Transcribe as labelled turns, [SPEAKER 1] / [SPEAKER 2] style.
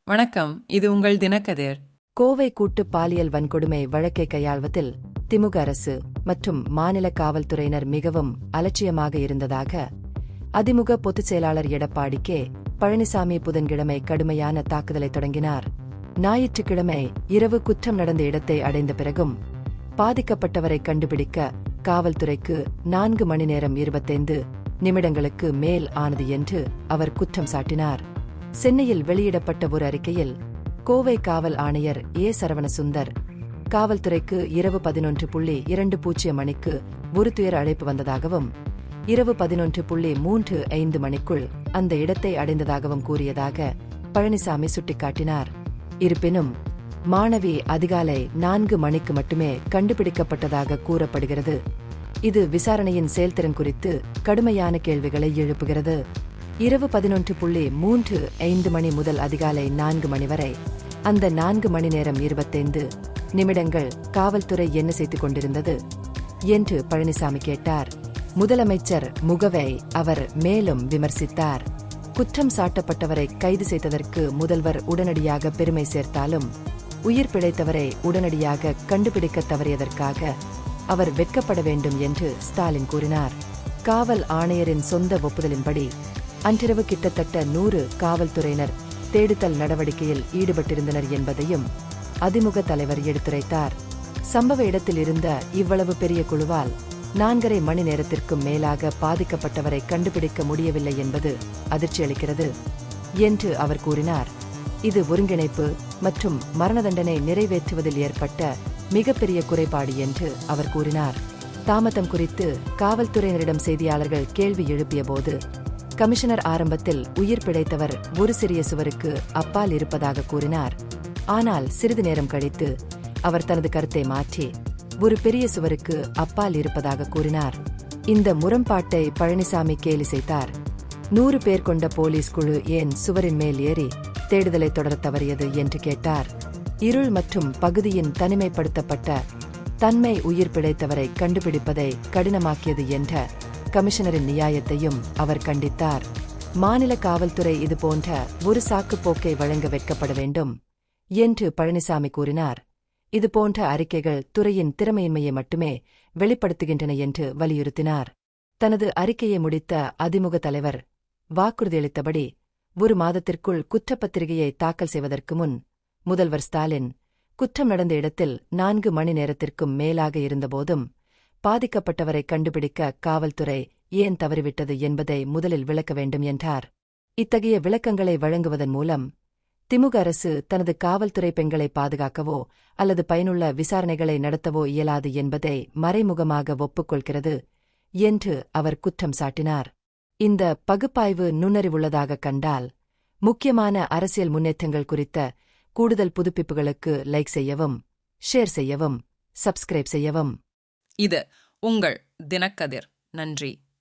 [SPEAKER 1] வணக்கம், இது உங்கள் தினக்கதிர்.
[SPEAKER 2] கோவை கூட்டு பாலியல் வன்கொடுமை வழக்கை கையாள்வதில் திமுக அரசு மற்றும் மாநில காவல்துறையினர் மிகவும் அலட்சியமாக இருந்ததாக அதிமுக பொதுச் செயலாளர் எடப்பாடி கே. பழனிசாமி புதன்கிழமை கடுமையான தாக்குதலை தொடங்கினார். ஞாயிற்றுக்கிழமை இரவு குற்றம் நடந்த இடத்தை அடைந்த பிறகும் பாதிக்கப்பட்டவரை கண்டுபிடிக்க காவல்துறைக்கு 4 மணி நேரம் 25 நிமிடங்களுக்கு மேல் ஆனது என்று அவர் குற்றம் சாட்டினார். சென்னையில் வெளியிடப்பட்ட ஒரு அறிக்கையில் கோவை காவல் ஆணையர் ஏ. சரவணசுந்தர், காவல்துறைக்கு இரவு 11:20 மணிக்கு ஒரு துயர அழைப்பு வந்ததாகவும் இரவு 11:35 மணிக்குள் அந்த இடத்தை அடைந்ததாகவும் கூறியதாக பழனிசாமி சுட்டிக்காட்டினார். இருப்பினும் மாணவி அதிகாலை 4 மணிக்கு மட்டுமே கண்டுபிடிக்கப்பட்டதாக கூறப்படுகிறது. இது விசாரணையின் செயல்திறன் குறித்து கடுமையான கேள்விகளை எழுப்புகிறது. இரவு 11:35 மணி முதல் அதிகாலை 4 மணி வரை அந்த 4 மணி நேரம் 25 நிமிடங்கள் காவல்துறை என்ன செய்து கொண்டிருந்தது என்று பழனிசாமி கேட்டார். முதலமைச்சர் முகவை அவர் மேலும் விமர்சித்தார். குற்றம் சாட்டப்பட்டவரை கைது செய்ததற்கு முதல்வர் உடனடியாக பெருமை சேர்த்தாலும் உயிர் பிழைத்தவரை உடனடியாக கண்டுபிடிக்க தவறியதற்காக அவர் வெட்கப்பட வேண்டும் என்று ஸ்டாலின் கூறினார். காவல் ஆணையரின் சொந்த ஒப்புதலின்படி அன்றிரவு கிட்டத்தட்ட 100 காவல்துறையினர் தேடுதல் நடவடிக்கையில் ஈடுபட்டிருந்தனர் என்பதையும் அதிமுக தலைவர் எடுத்துரைத்தார். சம்பவ இடத்தில் இருந்த இவ்வளவு பெரிய குழுவால் 4.5 மணி நேரத்திற்கும் மேலாக பாதிக்கப்பட்டவரை கண்டுபிடிக்க முடியவில்லை என்பது அதிர்ச்சியளிக்கிறது என்று அவர் கூறினார். இது ஒருங்கிணைப்பு மற்றும் மரண தண்டனை நிறைவேற்றுவதில் ஏற்பட்ட மிகப்பெரிய குறைபாடு என்று அவர் கூறினார். தாமதம் குறித்து காவல்துறையினரிடம் செய்தியாளர்கள் கேள்வி எழுப்பியபோது கமிஷனர் ஆரம்பத்தில் உயிர் பிழைத்தவர் ஒரு சிறிய சுவருக்கு அப்பால் இருப்பதாக கூறினார். ஆனால் சிறிது நேரம் கழித்து அவர் தனது கருத்தை மாற்றி ஒரு பெரிய சுவருக்கு அப்பால் இருப்பதாக கூறினார். இந்த முரண்பாட்டை பழனிசாமி கேலி செய்தார். 100 பேர் கொண்ட போலீஸ் குழு ஏன் சுவரின் மேல் ஏறி தேடுதலை தொடர தவறியது என்று கேட்டார். இருள் மற்றும் பகுதியின் தனிமைப்படுத்தப்பட்ட தன்மை உயிர் பிழைத்தவரை கண்டுபிடிப்பதை கடினமாக்கியது என்ற கமிஷனரின் நியாயத்தையும் அவர் கண்டித்தார். மாநில காவல்துறை இதுபோன்ற ஒரு சாக்கு போக்கை வழங்க வெட்கப்பட வேண்டும் என்று பழனிசாமி கூறினார். இதுபோன்ற அறிக்கைகள் துறையின் திறமையின்மையை மட்டுமே வெளிப்படுத்துகின்றன என்று வலியுறுத்தினார். தனது அறிக்கையை முடித்த அதிமுக தலைவர் வாக்குறுதியளித்தபடி 1 மாதத்திற்குள் குற்றப்பத்திரிகையை தாக்கல் செய்வதற்கு முன் முதல்வர் ஸ்டாலின் குற்றம் நடந்த இடத்தில் 4 மணி நேரத்திற்கும் மேலாக இருந்தபோதும் பாதிக்கப்பட்டவரை கண்டுபிடிக்க காவல்துறை ஏன் தவறிவிட்டது என்பதை முதலில் விளக்க வேண்டும் என்றார். இத்தகைய விளக்கங்களை வழங்குவதன் மூலம் திமுக அரசு தனது காவல்துறை பெண்களை பாதுகாக்கவோ அல்லது பயனுள்ள விசாரணைகளை நடத்தவோ இயலாது என்பதை மறைமுகமாக ஒப்புக்கொள்கிறது என்று அவர் குற்றம் சாட்டினார். இந்த பகுப்பாய்வு நுண்ணறிவுள்ளதாக கண்டால் முக்கியமான அரசியல் முன்னேற்றங்கள் குறித்த கூடுதல் புதுப்பிப்புகளுக்கு லைக் செய்யவும், ஷேர் செய்யவும், சப்ஸ்கிரைப் செய்யவும்.
[SPEAKER 1] இது உங்கள் தினக்கதிர். நன்றி.